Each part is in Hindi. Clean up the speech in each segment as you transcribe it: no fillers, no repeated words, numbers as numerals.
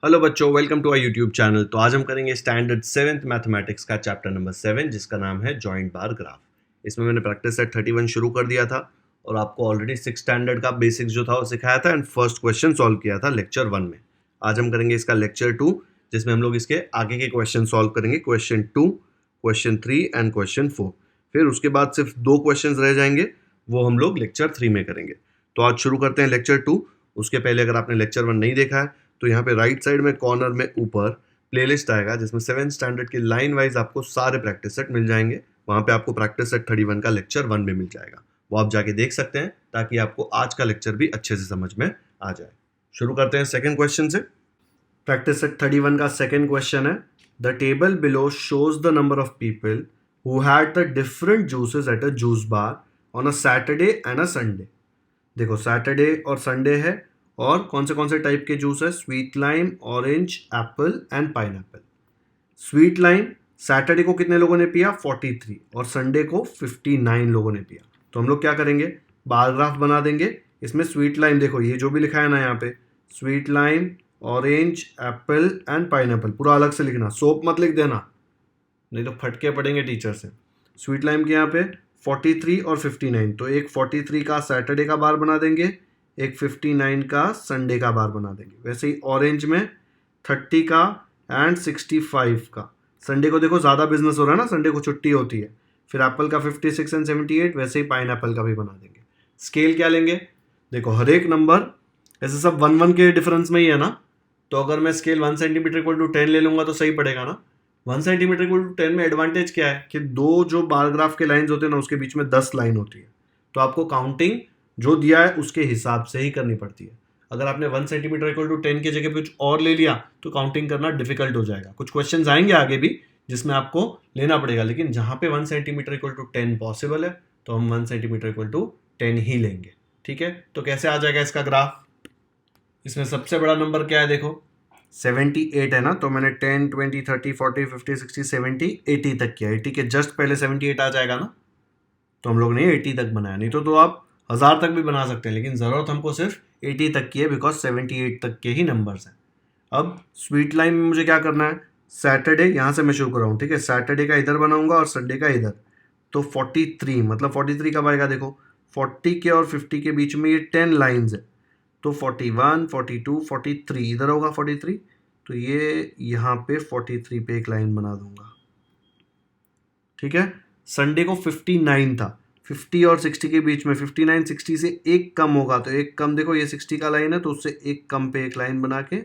हेलो बच्चों, welcome to our YouTube channel. तो आज हम करेंगे स्टैंडर्ड 7th मैथमेटिक्स का चैप्टर नंबर 7 जिसका नाम है जॉइंट बार ग्राफ। इसमें मैंने प्रैक्टिस सेट 31 शुरू कर दिया था और आपको ऑलरेडी 6 स्टैंडर्ड का बेसिक्स जो था वो सिखाया था एंड फर्स्ट क्वेश्चन सॉल्व किया था लेक्चर 1 में। आज हम करेंगे इसका लेक्चर 2 जिसमें हम लोग इसके आगे के क्वेश्चन सॉल्व करेंगे, क्वेश्चन 2, क्वेश्चन 3 एंड क्वेश्चन 4। फिर उसके बाद सिर्फ 2 क्वेश्चन रह जाएंगे, वो हम लोग लेक्चर 3 में करेंगे। तो आज शुरू करते हैं लेक्चर 2। उसके पहले अगर आपने लेक्चर 1 नहीं देखा है तो यहाँ पे राइट साइड में कॉर्नर में ऊपर प्लेलिस्ट आएगा जिसमें 7th स्टैंडर्ड के लाइन वाइज आपको सारे प्रैक्टिस सेट मिल जाएंगे। वहाँ पे आपको प्रैक्टिस सेट 31 का लेक्चर 1 में मिल जाएगा, वो आप जाके देख सकते हैं ताकि आपको आज का लेक्चर भी अच्छे से समझ में आ जाए। शुरू करते हैं सेकंड क्वेश्चन से। प्रैक्टिस सेट 31 का सेकंड क्वेश्चन है, the table below shows the number of people who had the different juices at a juice bar on a Saturday and a Sunday. देखो सैटरडे और संडे है और कौन से टाइप के जूस है, sweet lime, orange, apple and pineapple. Sweet lime Saturday को कितने लोगों ने पिया, 43, और संडे को 59 लोगों ने पिया। तो हम लोग क्या करेंगे, बार ग्राफ बना देंगे। इसमें स्वीट लाइम देखो ये जो भी लिखा है ना यहाँ पे, sweet lime, orange, apple and pineapple, पूरा अलग से लिखना, सोप मत लिख देना नहीं तो फटके पड़ेंगे टीचर से। स्वीट लाइम के यहाँ पे 43 और 59, तो एक 43 का सैटरडे का बार बना देंगे, एक 59 का संडे का बार बना देंगे। वैसे ही ऑरेंज में 30 का एंड 65 का। संडे को देखो ज़्यादा बिजनेस हो रहा है ना, संडे को छुट्टी होती है। फिर एप्पल का 56 एंड 78, वैसे ही पाइन एप्पल का भी बना देंगे। स्केल क्या लेंगे, देखो हर एक नंबर ऐसे सब 1 के डिफरेंस में ही है ना, तो अगर मैं स्केल 1 सेंटीमीटर इक्वल टू 10 ले लूँगा तो सही पड़ेगा ना। 1 सेंटीमीटर इक्वल टू 10 में एडवांटेज क्या है कि दो जो बार ग्राफ के लाइंस होते हैं ना उसके बीच में 10 लाइन होती है, तो आपको काउंटिंग जो दिया है उसके हिसाब से ही करनी पड़ती है। अगर आपने 1 सेंटीमीटर इक्वल टू 10 की जगह पे कुछ और ले लिया तो काउंटिंग करना डिफिकल्ट हो जाएगा। कुछ क्वेश्चंस आएंगे आगे भी जिसमें आपको लेना पड़ेगा, लेकिन जहाँ पे 1 सेंटीमीटर इक्वल टू 10 पॉसिबल है तो हम 1 सेंटीमीटर इक्वल टू 10 ही लेंगे। ठीक है, तो कैसे आ जाएगा इसका ग्राफ। इसमें सबसे बड़ा नंबर क्या है, देखो 78 है ना, तो मैंने 10, 20, 30, 40, 50, 60, 70, 80 तक किया। 80 के जस्ट पहले 78 आ जाएगा ना, तो हम लोग ने 80 तक बनाया। नहीं तो आप 1000 तक भी बना सकते हैं, लेकिन ज़रूरत हमको सिर्फ 80 तक की है बिकॉज 78 तक के ही नंबर्स हैं। अब स्वीट लाइन में मुझे क्या करना है, सैटरडे यहाँ से मैं शुरू कर रहा हूँ, ठीक है। सैटरडे का इधर बनाऊंगा और संडे का इधर, तो 43, मतलब 43 कब आएगा, देखो 40 के और 50 के बीच में ये 10 लाइन्स है, तो 41, 42, 43 इधर होगा 43, तो ये यहाँ पे 43 पे एक लाइन बना दूंगा। ठीक है, संडे को 59 था, 50 और 60 के बीच में 59 60 से एक कम होगा, तो एक कम देखो ये 60 का लाइन है तो उससे एक कम पे एक लाइन बना के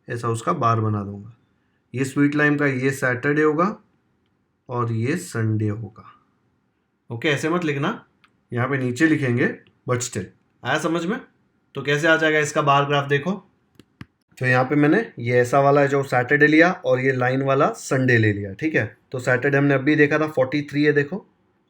ऐसा उसका बार बना दूंगा। ये स्वीट लाइन का ये सैटरडे होगा और ये संडे होगा। ओके, ऐसे मत लिखना, यहाँ पे नीचे लिखेंगे, बट स्टिल आया समझ में। तो कैसे आ जाएगा इसका बार ग्राफ, देखो तो यहाँ पे मैंने ये ऐसा वाला है जो सैटरडे लिया और ये लाइन वाला संडे ले लिया। ठीक है, तो सैटरडे हमने अभी देखा था 43 है देखो,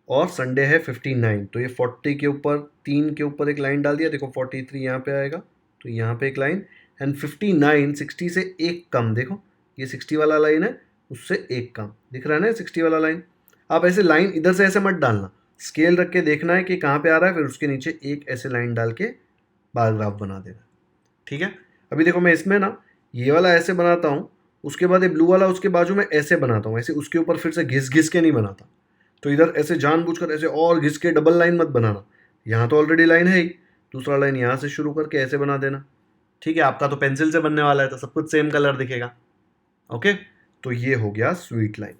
और संडे है 59, तो ये 40 के ऊपर 3 के ऊपर एक लाइन डाल दिया, देखो 43 यहाँ पे आएगा, तो यहाँ पे एक लाइन, एंड 59 60 से एक कम, देखो ये 60 वाला लाइन है उससे एक कम दिख रहा है ना 60 वाला लाइन। आप ऐसे लाइन इधर से ऐसे मत डालना, स्केल रख के देखना है कि कहाँ पे आ रहा है, फिर उसके नीचे एक ऐसे लाइन डाल के बार ग्राफ बना देना। ठीक है, अभी देखो मैं इसमें ना ये वाला ऐसे बनाता हूँ, उसके बाद ये ब्लू वाला उसके बाजू में ऐसे बनाता हूँ, ऐसे उसके ऊपर फिर से घिस घिस के नहीं बनाता। तो इधर ऐसे जानबूझकर ऐसे और घिस के डबल लाइन मत बनाना, यहाँ तो ऑलरेडी लाइन है ही, दूसरा लाइन यहाँ से शुरू करके ऐसे बना देना। ठीक है, आपका तो पेंसिल से बनने वाला है तो सब कुछ सेम कलर दिखेगा। ओके, तो ये हो गया स्वीट लाइन।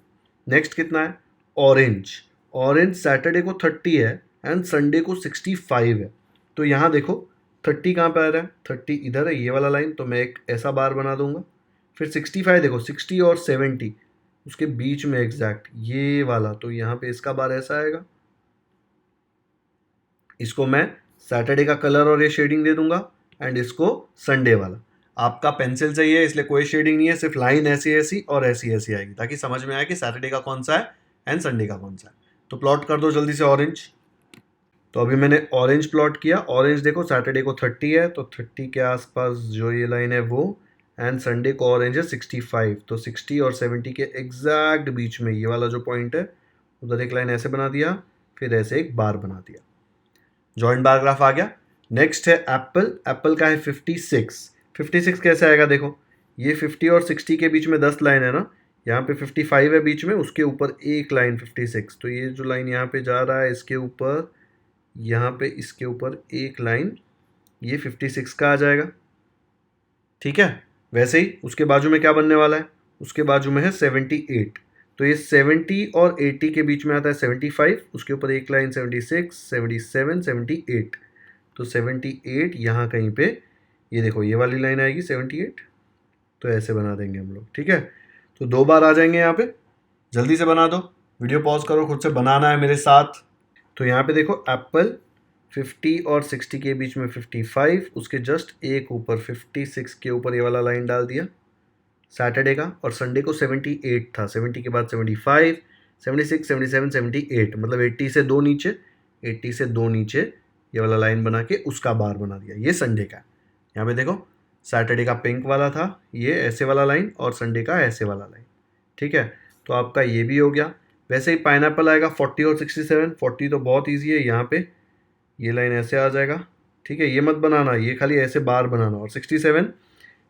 नेक्स्ट कितना है, ऑरेंज। ऑरेंज सैटरडे को 30 है एंड संडे को 65 है, तो यहाँ देखो 30 कहाँ पे आ रहा है, 30 इधर है ये वाला लाइन, तो मैं एक ऐसा बार बना दूंगा। फिर 65 देखो, 60 और 70 उसके बीच में एग्जैक्ट ये वाला, तो यहाँ पे इसका बार ऐसा आएगा। इसको मैं सैटरडे का कलर और ये शेडिंग दे दूंगा एंड इसको संडे वाला। आपका पेंसिल से ही है इसलिए कोई शेडिंग नहीं है, सिर्फ लाइन ऐसी ऐसी और ऐसी ऐसी आएगी ताकि समझ में आए कि सैटरडे का कौन सा है एंड संडे का कौन सा है। तो प्लॉट कर दो जल्दी से ऑरेंज। तो अभी मैंने ऑरेंज प्लॉट किया, ऑरेंज देखो सैटरडे को 30 है तो 30 के आसपास जो ये लाइन है वो, एंड संडे को ऑरेंज है 65, तो 60 और 70 के एग्जैक्ट बीच में ये वाला जो पॉइंट है उधर एक लाइन ऐसे बना दिया, फिर ऐसे एक बार बना दिया, जॉइंट बार ग्राफ आ गया। नेक्स्ट है एप्पल। एप्पल का है 56। 56 कैसे आएगा, देखो ये 50 और 60 के बीच में 10 लाइन है ना, यहाँ पे 55 है बीच में, उसके ऊपर एक लाइन 56, तो ये जो लाइन यहाँ पे जा रहा है इसके ऊपर, यहाँ पे इसके ऊपर एक लाइन, ये 56 का आ जाएगा। ठीक है, वैसे ही उसके बाजू में क्या बनने वाला है, उसके बाजू में है 78, तो ये 70 और 80 के बीच में आता है 75, उसके ऊपर एक लाइन 76, 77, 78, तो 78 यहाँ कहीं पे, ये देखो ये वाली लाइन आएगी 78, तो ऐसे बना देंगे हम लोग। ठीक है, तो 2 बार आ जाएंगे यहाँ पे, जल्दी से बना दो, वीडियो पॉज करो, खुद से बनाना है मेरे साथ। तो यहाँ पे देखो एप्पल 50 और 60 के बीच में 55, उसके जस्ट एक ऊपर 56 के ऊपर ये वाला लाइन डाल दिया सैटरडे का, और संडे को 78 था, 70 के बाद 75, 76, 77, 78, मतलब 80 से 2 नीचे, 80 से 2 नीचे ये वाला लाइन बना के उसका बार बना दिया। ये संडे का, यहाँ पे देखो सैटरडे का पिंक वाला था ये ऐसे वाला लाइन, और संडे का ऐसे वाला लाइन। ठीक है, तो आपका ये भी हो गया। वैसे ही पाइनएप्पल आएगा 40 और 67, 40 तो बहुत ईजी है, यहाँ पे ये लाइन ऐसे आ जाएगा। ठीक है, ये मत बनाना, ये खाली ऐसे बार बनाना, और 67,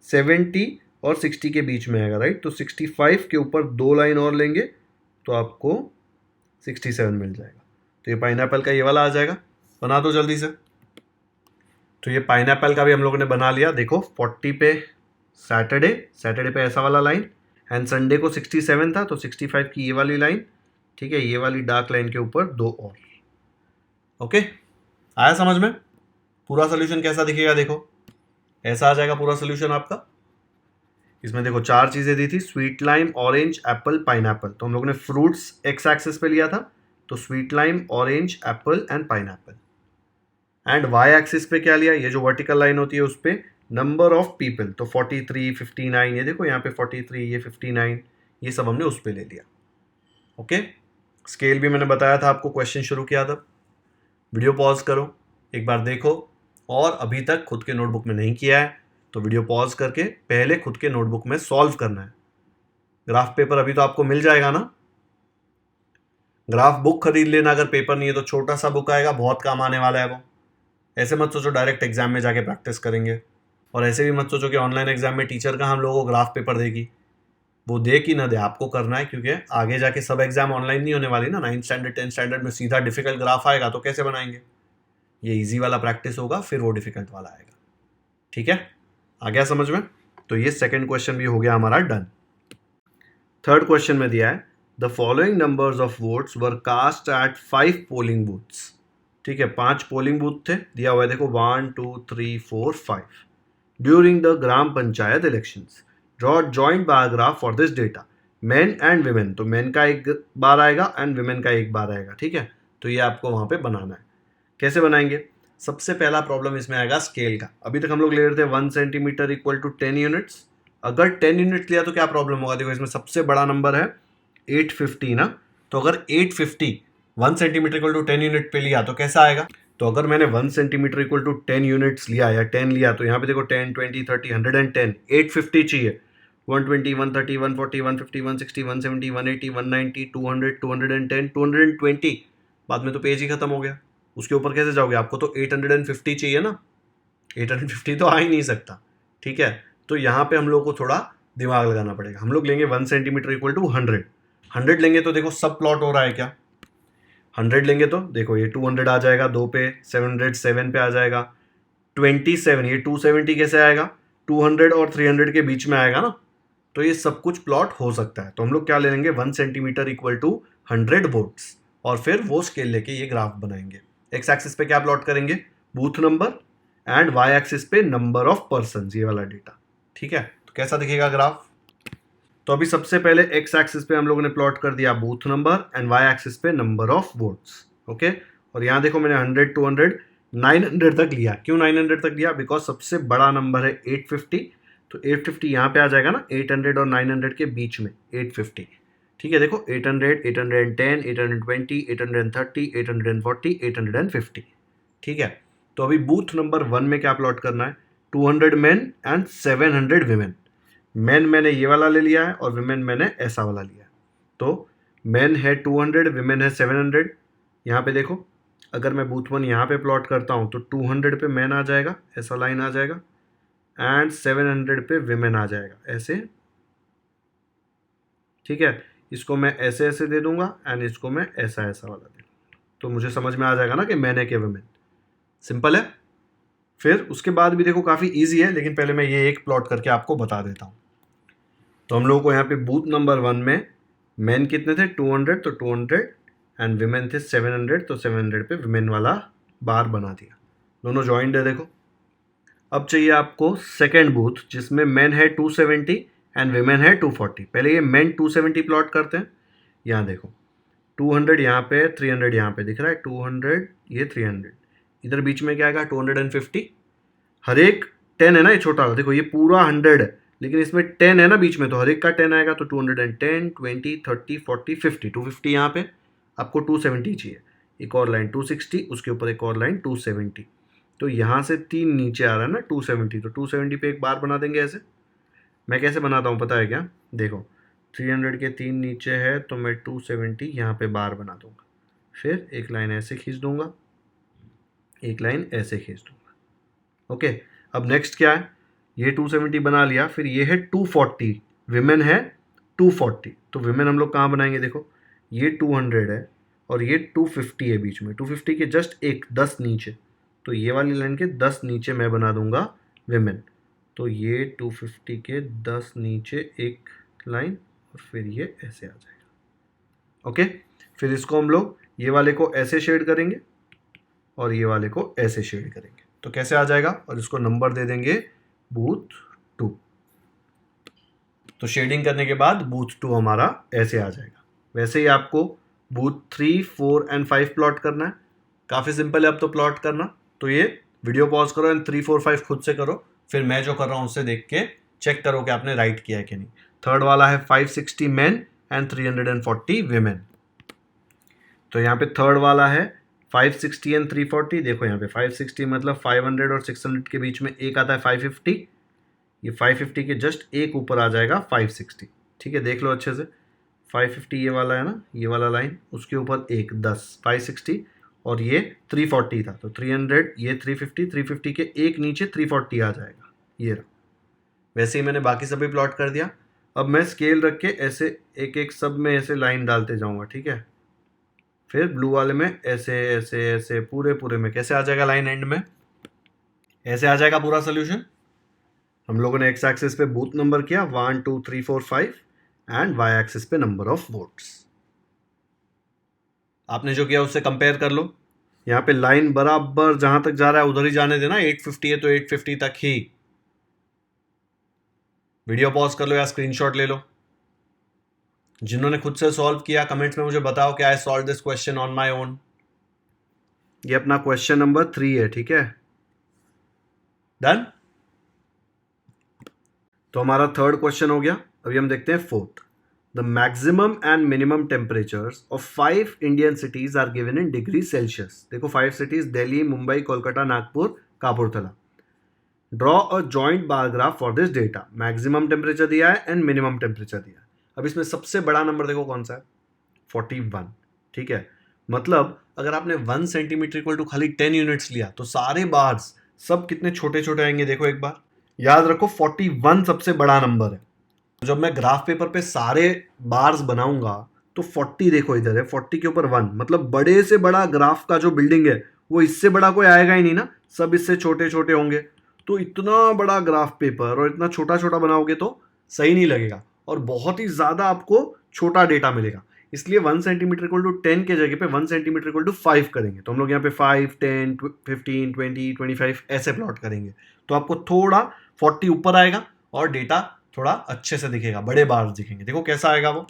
70 और 60 के बीच में आएगा, राइट, तो 65 के ऊपर 2 लाइन और लेंगे तो आपको 67 मिल जाएगा। तो ये पाइनएप्पल का ये वाला आ जाएगा, बना दो जल्दी से। तो ये पाइनएप्पल का भी हम लोगों ने बना लिया। देखो 40 पे सैटरडे पे ऐसा वाला लाइन, एंड संडे को 67 था तो 65 की ये वाली लाइन। ठीक है, ये वाली डार्क लाइन के ऊपर 2 और। ओके, आया समझ में? पूरा सोल्यूशन कैसा दिखेगा, देखो ऐसा आ जाएगा पूरा सोल्यूशन आपका। इसमें देखो 4 चीज़ें दी थी, sweet lime, orange, Apple, pineapple. तो हम लोगों ने फ्रूट्स एक्स एक्सिस पे लिया था, तो sweet lime, orange, apple and pineapple. And Y axis पे क्या लिया, ये जो वर्टिकल लाइन होती है उस पर नंबर ऑफ पीपल, तो 43, 59, ये देखो यहाँ पे 43, ये 59, ये सब हमने उस पर ले लिया। ओके, स्केल भी मैंने बताया था आपको, क्वेश्चन शुरू किया था। वीडियो पॉज करो, एक बार देखो, और अभी तक खुद के नोटबुक में नहीं किया है तो वीडियो पॉज करके पहले खुद के नोटबुक में सॉल्व करना है। ग्राफ पेपर अभी तो आपको मिल जाएगा ना, ग्राफ बुक खरीद लेना, अगर पेपर नहीं है तो छोटा सा बुक आएगा, बहुत काम आने वाला है वो। ऐसे मत सोचो डायरेक्ट एग्जाम में जाके प्रैक्टिस करेंगे, और ऐसे भी मत सोचो कि ऑनलाइन एग्जाम में टीचर का हम लोगों को ग्राफ पेपर देगी, वो दे कि ना दे आपको करना है, क्योंकि आगे जाके सब एग्जाम ऑनलाइन नहीं होने वाली ना। 9th स्टैंडर्ड 10th स्टैंडर्ड में सीधा डिफिकल्ट ग्राफ आएगा तो कैसे बनाएंगे, ये इजी वाला प्रैक्टिस होगा, फिर वो डिफिकल्ट वाला आएगा। ठीक है, आ गया समझ में? तो ये सेकंड क्वेश्चन भी हो गया हमारा डन। थर्ड क्वेश्चन में दिया है the following numbers of votes were cast at 5 polling booths. ठीक है, 5 पोलिंग बूथ थे, दिया हुआ है देखो 1 2 3 4 5 during the gram panchayat elections. Draw joint bar graph for this data, main and women, तो मेन का एक बार आएगा एंड विमेन का एक बार आएगा। ठीक है, तो ये आपको वहां पे बनाना है। कैसे बनाएंगे? सबसे पहला प्रॉब्लम इसमें आएगा स्केल का। अभी तक हम लोग ले रहे थे 1 सेंटीमीटर इक्वल टू 10 यूनिट्स। अगर 10 यूनिट लिया तो क्या प्रॉब्लम होगा, देखो इसमें सबसे बड़ा नंबर है 850 ना, तो अगर 850 1 सेंटीमीटर इक्वल टू 10 यूनिट पे लिया तो कैसा आएगा, तो अगर मैंने 1 सेंटीमीटर इक्वल टू 10 यूनिट्स लिया या 10 लिया, तो यहाँ पे देखो 10 20 30 110, 850 चाहिए, 120 130 140 150 160 170 180 190 200 210 220, बाद में तो पेज ही खत्म हो गया, उसके ऊपर कैसे जाओगे, आपको तो 850 चाहिए ना, 850 तो आ ही नहीं सकता। ठीक है, तो यहाँ पे हम लोग को थोड़ा दिमाग लगाना पड़ेगा। हम लोग लेंगे 1 सेंटीमीटर इक्वल टू 100 लेंगे, तो देखो सब प्लॉट हो रहा है क्या, 100 लेंगे तो देखो ये 200 आ जाएगा, 2 पे 700 7 पे आ जाएगा, 27 ये 270 कैसे आएगा, 200 और 300 के बीच में आएगा ना, तो ये सब कुछ प्लॉट हो सकता है। तो हम लोग क्या ले लेंगे 1 सेंटीमीटर इक्वल टू 100 वोट्स, और फिर वो स्केल लेके ये ग्राफ बनाएंगे। एक्स एक्सिस पे क्या प्लॉट करेंगे, booth number, and Y axis पे नंबर ऑफ पर्सन, ये वाला डेटा। ठीक है, तो कैसा दिखेगा ग्राफ, तो अभी सबसे पहले एक्स एक्सिस पे हम लोगों ने प्लॉट कर दिया booth number, and Y axis पे नंबर ऑफ वोट्स। ओके, और यहाँ देखो मैंने 100 200 900 तक लिया। क्यों 900 तक लिया, बिकॉज सबसे बड़ा नंबर है 850, तो 850 यहाँ पे आ जाएगा ना, 800 और 900 के बीच में 850। ठीक है, देखो 800 810 820 830 840 850। ठीक है, तो अभी बूथ नंबर 1 में क्या प्लॉट करना है, 200 मेन एंड 700 विमेन। मेन मैंने ये वाला ले लिया है और विमेन मैंने ऐसा वाला लिया है। तो मेन है 200, विमेन है 700। यहाँ पे देखो अगर मैं बूथ 1 यहाँ पे प्लॉट करता हूँ तो 200 पे मेन आ जाएगा, ऐसा लाइन आ जाएगा, एंड 700 पे विमेन आ जाएगा ऐसे, ठीक है। इसको मैं ऐसे ऐसे दे दूंगा एंड इसको मैं ऐसा ऐसा वाला दे दूंगा, तो मुझे समझ में आ जाएगा ना कि मैन है कि विमेन। सिंपल है। फिर उसके बाद भी देखो काफ़ी इजी है, लेकिन पहले मैं ये एक प्लॉट करके आपको बता देता हूँ। तो हम लोगों को यहाँ पे बूथ नंबर 1 में मेन कितने थे 200, तो 200 एंड विमेन थे 700, तो 700 पे विमेन वाला बार बना दिया। दोनों जॉइंट है देखो। अब चाहिए आपको सेकेंड बूथ जिसमें मेन है 270 एंड विमेन है 240। पहले ये मेन 270 प्लॉट करते हैं। यहाँ देखो 200 यहाँ पे, 300 यहाँ पे दिख रहा है, 200 ये 300, इधर बीच में क्या आएगा 250। हर एक 10 है ना, ये छोटा वाला देखो, ये पूरा 100 है, लेकिन इसमें 10 है ना बीच में, तो हर एक का 10 आएगा, तो 210, 20, 30, 40, 50, 250 यहाँ पे आपको 270 चाहिए। एक और लाइन 260, उसके ऊपर एक और लाइन 270, तो यहाँ से 3 नीचे आ रहा है ना 270, तो 270 पे एक बार बना देंगे ऐसे। मैं कैसे बनाता हूँ पता है क्या, देखो 300 के 3 नीचे है, तो मैं 270 यहाँ पे बार बना दूंगा, फिर एक लाइन ऐसे खींच दूंगा, एक लाइन ऐसे खींच दूंगा। ओके, अब नेक्स्ट क्या है, ये 270 बना लिया, फिर ये है 240, विमेन है 240, तो विमेन हम लोग कहाँ बनाएंगे, देखो ये 200 है और ये 250 है बीच में, 250 के जस्ट एक 10 नीचे, तो ये वाली लाइन के 10 नीचे मैं बना दूंगा विमेन, तो ये 250 के 10 नीचे एक लाइन और फिर ये ऐसे आ जाएगा। ओके, फिर इसको हम लोग ये वाले को ऐसे शेड करेंगे और ये वाले को ऐसे शेड करेंगे, तो कैसे आ जाएगा, और इसको नंबर दे देंगे बूथ 2। तो शेडिंग करने के बाद बूथ 2 हमारा ऐसे आ जाएगा। वैसे ही आपको बूथ 3, 4 एंड 5 प्लॉट करना है। काफ़ी सिंपल है अब तो प्लॉट करना। तो ये वीडियो पॉज करो एंड 3, 4, 5 खुद से करो, फिर मैं जो कर रहा हूँ उससे देख के चेक करो कि आपने राइट किया है कि नहीं। थर्ड वाला है 560 मेन एंड 340 विमेन। तो यहाँ पे थर्ड वाला है 560 एंड 340। देखो यहाँ पे 560 मतलब 500 और 600 के बीच में एक आता है 550, ये 550 के जस्ट एक ऊपर आ जाएगा 560। ठीक है, देख लो अच्छे से, 550 ये वाला है ना, ये वाला लाइन, उसके ऊपर एक 10 560 और ये 340 था, तो 300 ये 350, 350 के एक नीचे 340 आ जाएगा, ये रहा। वैसे ही मैंने बाकी सभी प्लॉट कर दिया। अब मैं स्केल रख के ऐसे एक एक सब में ऐसे लाइन डालते जाऊंगा, ठीक है। फिर ब्लू वाले में ऐसे ऐसे ऐसे पूरे में कैसे आ जाएगा लाइन एंड में, ऐसे आ जाएगा पूरा सोल्यूशन। हम लोगों ने एक्स एक्सिस पे बूथ नंबर किया 1 2 3 4 5 एंड वाई एक्सिस पे नंबर ऑफ वोट्स। आपने जो किया उससे कंपेयर कर लो। यहाँ पे लाइन बराबर जहां तक जा रहा है उधर ही जाने देना, 850 है तो 850 तक ही। वीडियो पॉज कर लो या स्क्रीनशॉट ले लो। जिन्होंने खुद से सॉल्व किया कमेंट्स में मुझे बताओ कि I solve this question on my own. ये अपना क्वेश्चन नंबर 3 है, ठीक है, डन। तो हमारा थर्ड क्वेश्चन हो गया। अभी हम देखते हैं fourth. The maximum and minimum temperatures of 5 Indian cities are given in degree Celsius. देखो 5 cities, Delhi, Mumbai, Kolkata, Nagpur, Kapurthala. Draw a joint bar graph for this data. Maximum temperature दिया है एंड मिनिमम टेम्परेचर दिया है। अब इसमें सबसे बड़ा नंबर देखो कौन सा है, 41, ठीक है। मतलब अगर आपने 1 सेंटीमीटर इक्वल टू खाली 10 यूनिट्स लिया तो सारे बार्स सब कितने छोटे छोटे आएंगे, देखो एक बार याद रखो 41 सबसे बड़ा नंबर है। जब मैं ग्राफ पेपर पे सारे बार्स बनाऊंगा तो 40 देखो इधर है, 40 के ऊपर 1, मतलब बड़े से बड़ा ग्राफ का जो बिल्डिंग है वो इससे बड़ा कोई आएगा ही नहीं ना, सब इससे छोटे छोटे होंगे। तो इतना बड़ा ग्राफ पेपर और इतना छोटा छोटा बनाओगे तो सही नहीं लगेगा और बहुत ही ज़्यादा आपको छोटा डेटा मिलेगा। इसलिए 1 सेंटीमीटर इक्वल टू 10 के जगह पे 1 सेंटीमीटर इक्वल टू 5 करेंगे। तो हम लोग यहाँ पे 5, 10, 15, 20, 25 ऐसे प्लॉट करेंगे, तो आपको थोड़ा 40 ऊपर आएगा और डेटा थोड़ा अच्छे से दिखेगा, बड़े बार्स दिखेंगे। देखो कैसा आएगा वो।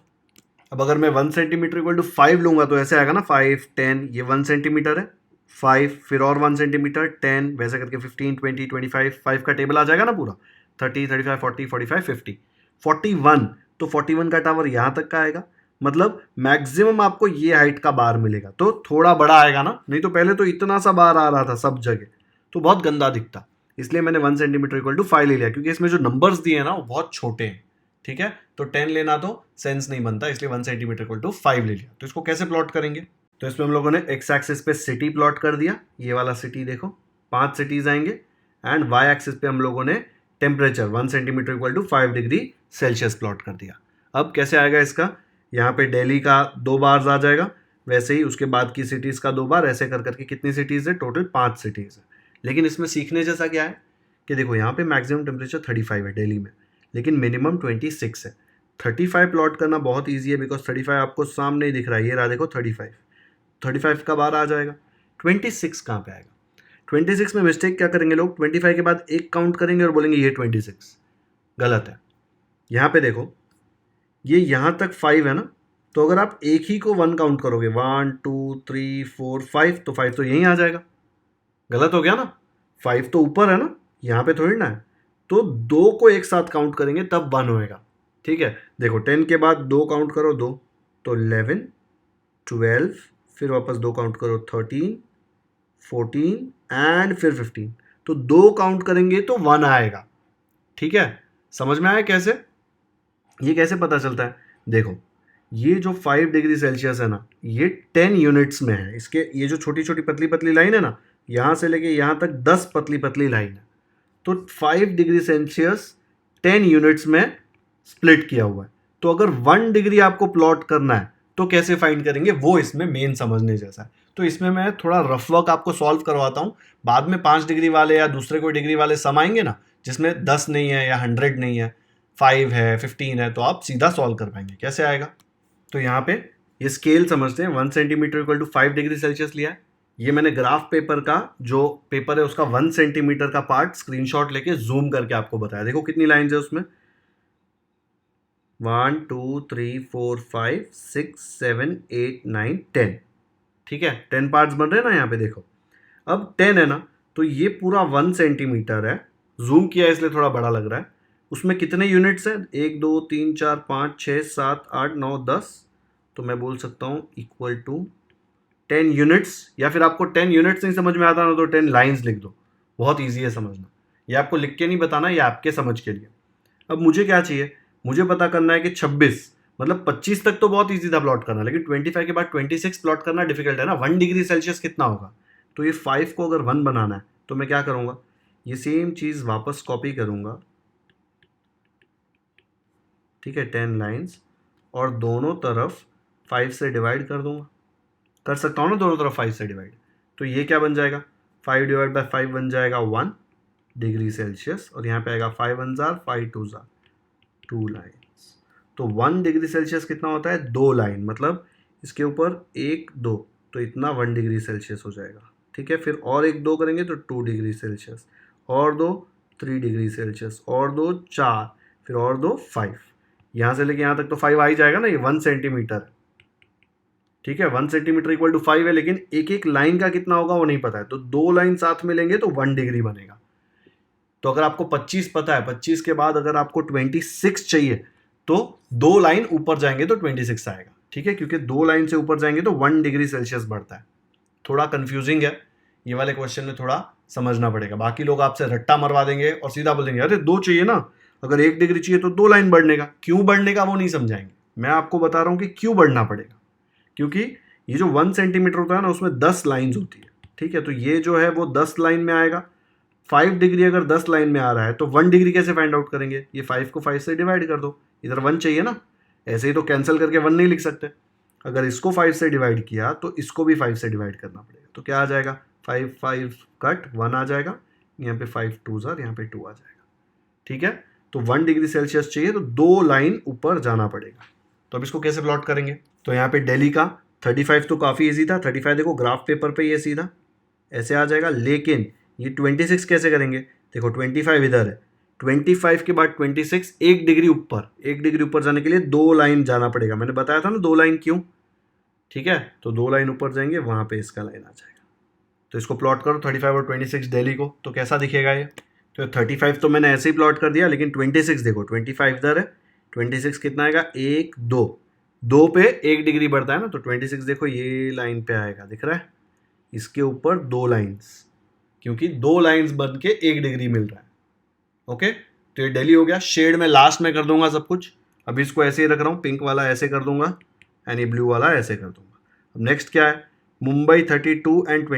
अब अगर मैं 1 सेंटीमीटर इक्वल टू 5 लूंगा तो ऐसे आएगा ना, 5, 10, ये 1 सेंटीमीटर है, 5 फिर और 1 सेंटीमीटर, 10, वैसे करके 15, 20, 25, 5 का टेबल आ जाएगा ना पूरा, 30, 35, 40, 45, 50, 41, तो 41 का टावर यहाँ तक का आएगा। मतलब मैक्सिमम आपको ये हाइट का बार मिलेगा, तो थोड़ा बड़ा आएगा ना, नहीं तो पहले तो इतना सा बार आ रहा था सब जगह, तो बहुत गंदा दिखता। इसलिए मैंने 1 सेंटीमीटर इक्वल टू 5 ले लिया, क्योंकि इसमें जो नंबर्स दिए हैं ना वो बहुत छोटे हैं, ठीक है। तो 10 लेना तो सेंस नहीं बनता, इसलिए 1 सेंटीमीटर इक्वल टू 5 ले लिया। तो इसको कैसे प्लॉट करेंगे, तो इसमें हम लोगों ने एक्स एक्सिस पे सिटी प्लॉट कर दिया, ये वाला सिटी देखो 5 सिटीज आएंगे, एंड वाई एक्सिस पे हम लोगों ने temperature 1 centimetre equal to 5 degree Celsius plot कर दिया। अब कैसे आएगा इसका, यहाँ पे दिल्ली का 2 बार आ जाएगा, वैसे ही उसके बाद की सिटीज़ का 2 बार, ऐसे कर करके कितनी सिटीज़ है, टोटल 5 सिटीज़ है। लेकिन इसमें सीखने जैसा क्या है कि देखो यहाँ पे मैक्सिमम टेम्परेचर 35 है दिल्ली में, लेकिन मिनिमम 26 है। 35 प्लॉट करना बहुत ईजी है, बिकॉज 35 आपको सामने ही दिख रहा है, ये रहा देखो 35 का बार आ जाएगा। 26 कहाँ पे आएगा, 26 में मिस्टेक क्या करेंगे लोग, 25 के बाद एक काउंट करेंगे और बोलेंगे ये 26, गलत है। यहाँ पे देखो ये यहाँ तक 5 है ना, तो अगर आप एक ही को 1 काउंट करोगे, 1 2 3 4 5, तो 5 तो यहीं आ जाएगा, गलत हो गया ना, 5 तो ऊपर है ना, यहाँ पे थोड़ी ना है। तो 2 को एक साथ काउंट करेंगे तब 1 होएगा, ठीक है। देखो 10 के बाद 2 काउंट करो, 2 तो 11 12, फिर वापस 2 काउंट करो 13 14 एंड फिर 15, तो 2 काउंट करेंगे तो 1 आएगा, ठीक है। समझ में आया कैसे, ये कैसे पता चलता है, देखो ये जो 5 डिग्री सेल्सियस है ना, ये 10 यूनिट्स में है। इसके ये जो छोटी छोटी पतली पतली लाइन है ना, यहाँ से लेके यहाँ तक 10 पतली पतली लाइन है, तो 5 डिग्री सेल्सियस 10 यूनिट्स में स्प्लिट किया हुआ है। तो अगर 1 डिग्री आपको प्लॉट करना है तो कैसे फाइंड करेंगे, वो इसमें मेन समझने जैसा है। तो इसमें मैं थोड़ा रफ वर्क आपको सॉल्व करवाता हूँ, बाद में 5 डिग्री वाले या दूसरे कोई डिग्री वाले सम आएंगे ना, जिसमें 10 नहीं है या 100 नहीं है, 5 है 15 है, तो आप सीधा सॉल्व कर पाएंगे। कैसे आएगा, तो यहाँ पे ये स्केल समझते हैं, 1 centimetre equal to 5 degree Celsius लिया है। ये मैंने ग्राफ पेपर का, जो पेपर है उसका 1 सेंटीमीटर का पार्ट स्क्रीनशॉट लेके जूम करके आपको बताया। देखो कितनी लाइंस है उसमें, 1 2 3 4 5 6 7 8 9 10, ठीक है, 10 पार्ट्स बन रहे हैं ना यहाँ पे देखो। अब 10 है ना, तो ये पूरा 1 सेंटीमीटर है, जूम किया इसलिए थोड़ा बड़ा लग रहा है। उसमें कितने यूनिट्स हैं, 1 2 3 4 5 6 7 8 9 10, तो मैं बोल सकता हूँ इक्वल टू 10 यूनिट्स, या फिर आपको 10 यूनिट्स नहीं समझ में आता ना तो 10 लाइंस लिख दो, बहुत ईजी है समझना। ये आपको लिख के नहीं बताना, ये आपके समझ के लिए। अब मुझे क्या चाहिए, मुझे पता करना है कि 26 मतलब 25 तक तो बहुत ईजी था प्लॉट करना, लेकिन 25 के बाद 26 प्लॉट करना डिफिकल्ट है ना। 1 डिग्री सेल्सियस कितना होगा, तो ये 5 को अगर 1 बनाना है तो मैं क्या करूँगा, ये सेम चीज़ वापस कॉपी करूँगा, ठीक है, 10 लाइंस, और दोनों तरफ 5 से डिवाइड कर दूंगा, कर सकता हूँ ना दोनों तरफ 5 से डिवाइड, तो ये क्या बन जाएगा, 5 डिवाइड बाई 5 बन जाएगा 1 डिग्री सेल्सियस, और यहाँ पे आएगा 5 1 जार 5 2 जार 2 लाइन्स। तो 1 डिग्री सेल्सियस कितना होता है, 2 लाइन, मतलब इसके ऊपर 1 2, तो इतना 1 डिग्री सेल्सियस हो जाएगा, ठीक है। फिर और 1 2 करेंगे तो 2 डिग्री सेल्सियस, और 2 3 डिग्री सेल्सियस, और 2 4, फिर और 2 5, यहाँ से लेके यहाँ तक तो 5 आ ही जाएगा ना, ये 1 सेंटीमीटर, ठीक है। 1 सेंटीमीटर इक्वल टू 5 है, लेकिन एक एक लाइन का कितना होगा वो नहीं पता है, तो 2 लाइन साथ में लेंगे तो 1 डिग्री बनेगा। तो अगर आपको 25 पता है, 25 के बाद अगर आपको 26 चाहिए तो 2 लाइन ऊपर जाएंगे तो 26 आएगा, ठीक है, क्योंकि 2 लाइन से ऊपर जाएंगे तो 1 डिग्री सेल्सियस बढ़ता है। थोड़ा कंफ्यूजिंग है, ये वाले क्वेश्चन में थोड़ा समझना पड़ेगा। बाकी लोग आपसे रट्टा मरवा देंगे और सीधा बोल देंगे अरे 2 चाहिए ना, अगर 1 डिग्री चाहिए तो 2 लाइन बढ़ने का, क्यों बढ़ने का वो नहीं समझाएंगे। मैं आपको बता रहा हूँ कि क्यों बढ़ना पड़ेगा, क्योंकि ये जो 1 सेंटीमीटर होता है ना, उसमें 10 लाइन्स होती है, ठीक है। तो ये जो है वो 10 लाइन में आएगा। 5 डिग्री अगर 10 लाइन में आ रहा है तो 1 डिग्री कैसे फाइंड आउट करेंगे, ये 5 को 5 से डिवाइड कर दो, इधर 1 चाहिए ना, ऐसे ही तो कैंसिल करके 1 नहीं लिख सकते। अगर इसको 5 से डिवाइड किया तो इसको भी 5 से डिवाइड करना पड़ेगा, तो क्या आ जाएगा, 5 5 कट 1 आ जाएगा, यहाँ पे 5 2 जार, यहाँ पे 2 आ जाएगा, ठीक है। तो 1 डिग्री सेल्सियस चाहिए तो 2 लाइन ऊपर जाना पड़ेगा। तो अब इसको कैसे प्लॉट करेंगे, तो यहाँ पे दिल्ली का 35 तो काफ़ी ईजी था, 35 देखो ग्राफ पेपर पे ये सीधा ऐसे आ जाएगा, लेकिन ये 26 कैसे करेंगे, देखो 25 इधर है, 25 के बाद 26, 1 डिग्री ऊपर, 1 डिग्री ऊपर जाने के लिए 2 लाइन जाना पड़ेगा, मैंने बताया था ना 2 लाइन क्यों, ठीक है। तो 2 लाइन ऊपर जाएंगे, वहाँ पे इसका लाइन आ जाएगा। तो इसको प्लॉट करो 35 और 26 दिल्ली को, तो कैसा दिखेगा ये, तो 35 तो मैंने ऐसे ही प्लॉट कर दिया, लेकिन 26 देखो, 25 इधर है, 26 कितना आएगा 1 2, 2 पे 1 डिग्री बढ़ता है ना, तो 26 देखो ये लाइन पे आएगा, दिख रहा है, इसके ऊपर 2 लाइन्स, क्योंकि 2 लाइन्स बन के 1 डिग्री मिल रहा है, ओके। तो ये दिल्ली हो गया, शेड में लास्ट में कर दूंगा सब कुछ, अभी इसको ऐसे ही रख रहा हूँ, पिंक वाला ऐसे कर दूंगा एंड ये ब्लू वाला ऐसे कर दूंगा। अब नेक्स्ट क्या है, मुंबई 32 एंड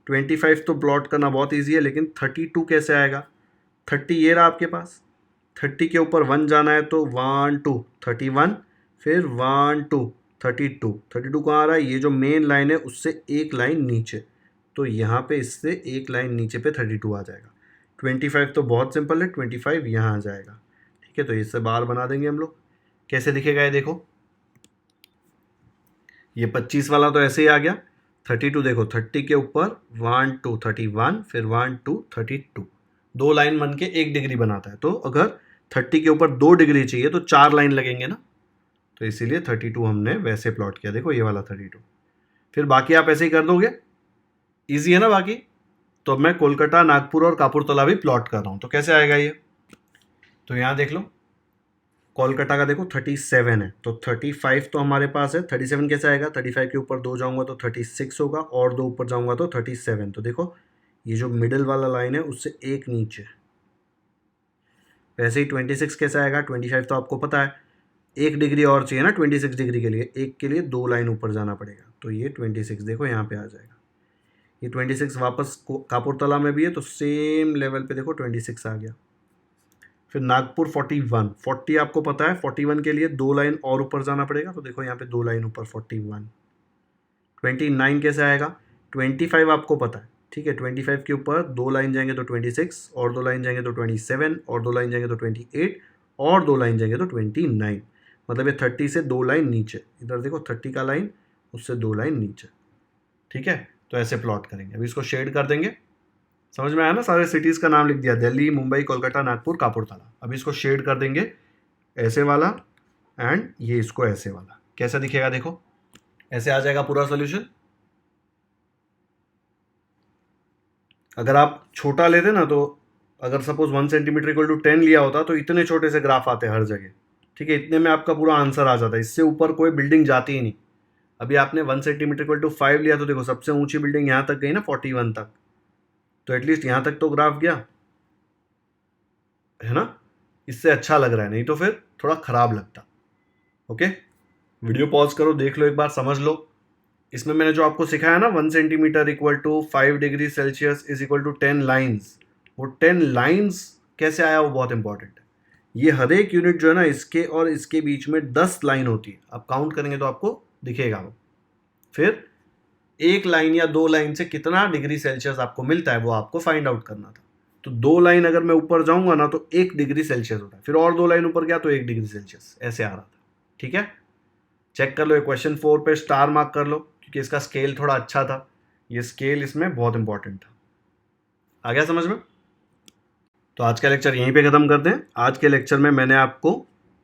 25 तो प्लॉट करना बहुत ईजी है, लेकिन 32 कैसे आएगा, 30 ये रहा आपके पास, 30 के ऊपर 1 जाना है तो 1 2 31, फिर 1 2 32, 32 कहाँ आ रहा है, ये जो मेन लाइन है उससे एक लाइन नीचे, तो यहाँ पे इससे एक लाइन नीचे पे 32 आ जाएगा। 25 तो बहुत सिंपल है, 25 यहाँ आ जाएगा। ठीक है, तो इससे बार बना देंगे हम लोग। कैसे दिखेगा ये देखो, ये 25 वाला तो ऐसे ही आ गया। 32 देखो, 30 के ऊपर 1 2 31, फिर 1 2 32, 2 लाइन बन के 1 डिग्री बनाता है। तो अगर 30 के ऊपर 2 डिग्री चाहिए तो 4 लाइन लगेंगे ना, तो इसीलिए 32 हमने वैसे प्लॉट किया। देखो ये वाला 32, फिर बाकी आप ऐसे ही कर दोगे, ईजी है ना बाकी। तो मैं कोलकाता, नागपुर और कपूरथला भी प्लॉट कर रहा हूँ, तो कैसे आएगा ये, तो यहाँ देख लो, कोलकाता का देखो 37 है, तो 35 तो हमारे पास है। 37 कैसे आएगा, 35 के ऊपर 2 जाऊंगा तो 36 होगा, और 2 ऊपर जाऊंगा तो 37। तो देखो ये जो मिडिल वाला लाइन है उससे एक नीचे। वैसे ही 26 कैसे आएगा, 25 तो आपको पता है, 1 डिग्री और चाहिए ना 26 डिग्री के लिए, एक के लिए 2 लाइन ऊपर जाना पड़ेगा, तो ये 26 देखो यहाँ पे आ जाएगा। ये 26 वापस कपूरथला में भी है, तो सेम लेवल पे देखो 26 आ गया। फिर नागपुर 41, 40 आपको पता है, 41 के लिए 2 लाइन और ऊपर जाना पड़ेगा, तो देखो यहाँ पे 2 लाइन ऊपर 41। 29 कैसे आएगा, 25 आपको पता है, ठीक है, 25 के ऊपर 2 लाइन जाएंगे तो 26, और 2 लाइन जाएंगे तो 27, और 2 लाइन जाएंगे तो 28, और 2 लाइन जाएंगे तो 29। मतलब ये 30 से 2 लाइन नीचे, इधर देखो 30 का लाइन, उससे 2 लाइन नीचे। ठीक है, तो ऐसे प्लॉट करेंगे। अभी इसको शेड कर देंगे, समझ में आया ना, सारे सिटीज़ का नाम लिख दिया, दिल्ली, मुंबई, कोलकाता, नागपुर, कपूरथला। अभी इसको शेड कर देंगे, ऐसे वाला एंड ये इसको ऐसे वाला। कैसा दिखेगा देखो, ऐसे आ जाएगा पूरा सोल्यूशन। अगर आप छोटा लेते ना, तो अगर सपोज 1 सेंटीमीटर इक्वल टू 10 लिया होता तो इतने छोटे से ग्राफ आते हर जगह। ठीक है, इतने में आपका पूरा आंसर आ जाता है, इससे ऊपर कोई बिल्डिंग जाती ही नहीं। अभी आपने 1 सेंटीमीटर इक्वल टू 5 लिया तो देखो सबसे ऊंची बिल्डिंग यहाँ तक गई ना, 41 तक, तो एटलीस्ट यहाँ तक तो ग्राफ गया है ना, इससे अच्छा लग रहा है, नहीं तो फिर थोड़ा खराब लगता। ओके, वीडियो पॉज करो, देख लो एक बार, समझ लो। इसमें मैंने जो आपको सिखाया ना, 1 centimetre equal to 5 degree Celsius is equal to 10 lines, वो 10 लाइन्स कैसे आया वो बहुत इंपॉर्टेंट है। ये हर एक यूनिट जो है ना, इसके और इसके बीच में 10 लाइन होती है, आप काउंट करेंगे तो आपको दिखेगा वो। फिर एक लाइन या 2 लाइन से कितना डिग्री सेल्सियस आपको मिलता है वो आपको फाइंड आउट करना था। तो 2 लाइन अगर मैं ऊपर जाऊंगा ना तो 1 डिग्री सेल्सियस होता है, फिर और 2 लाइन ऊपर गया तो 1 डिग्री सेल्सियस, ऐसे आ रहा था। ठीक है, चेक कर लो, ये क्वेश्चन 4 पे स्टार मार्क कर लो, क्योंकि इसका स्केल थोड़ा अच्छा था, ये स्केल इसमें बहुत इंपॉर्टेंट था। आ गया समझ में। तो आज का लेक्चर यहीं पे खत्म करते हैं। आज के लेक्चर में मैंने आपको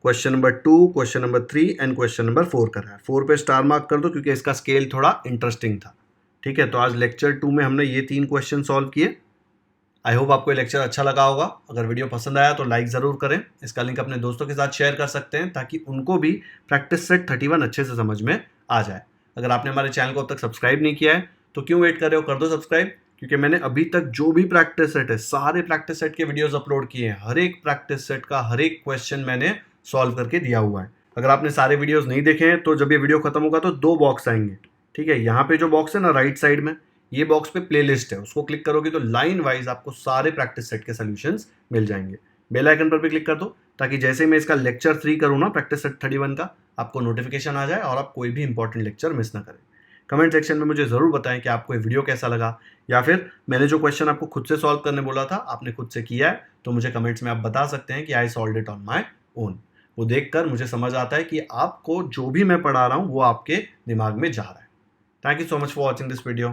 question number 2, question number 3 and question number 4 करा है। 4 पे स्टार मार्क कर दो क्योंकि इसका स्केल थोड़ा इंटरेस्टिंग था। ठीक है, तो आज लेक्चर 2 में हमने ये 3 क्वेश्चन सॉल्व किए। आई होप आपको ये लेक्चर अच्छा लगा होगा। अगर वीडियो पसंद आया तो लाइक ज़रूर करें। इसका लिंक अपने दोस्तों के साथ शेयर कर सकते हैं ताकि उनको भी प्रैक्टिस सेट 31 अच्छे से समझ में आ जाए। अगर आपने हमारे चैनल को अब तक सब्सक्राइब नहीं किया है तो क्यों वेट कर रहे हो, कर दो सब्सक्राइब, क्योंकि मैंने अभी तक जो भी प्रैक्टिस सेट है, सारे प्रैक्टिस सेट के वीडियोस अपलोड किए हैं। हर एक प्रैक्टिस सेट का हर एक क्वेश्चन मैंने सॉल्व करके दिया हुआ है। अगर आपने सारे वीडियोस नहीं देखे हैं तो जब ये वीडियो खत्म होगा तो 2 बॉक्स आएंगे। ठीक है, यहाँ पे जो बॉक्स है ना राइट साइड में, ये बॉक्स पे प्लेलिस्ट है, उसको क्लिक करोगे तो लाइन वाइज आपको सारे प्रैक्टिस सेट के सॉल्यूशंस मिल जाएंगे। बेल आइकन पर भी क्लिक कर दो ताकि जैसे मैं इसका लेक्चर 3 करूँ ना, प्रैक्टिस सेट 31 का, आपको नोटिफिकेशन आ जाए और आप कोई भी इंपॉर्टेंट लेक्चर मिस ना करें। कमेंट सेक्शन में मुझे ज़रूर बताएं कि आपको ये वीडियो कैसा लगा, या फिर मैंने जो क्वेश्चन आपको खुद से सॉल्व करने बोला था आपने खुद से किया है, तो मुझे कमेंट्स में आप बता सकते हैं कि I solved it on my own. वो देखकर मुझे समझ आता है कि आपको जो भी मैं पढ़ा रहा हूँ वो आपके दिमाग में जा रहा है। Thank you so much for watching this video.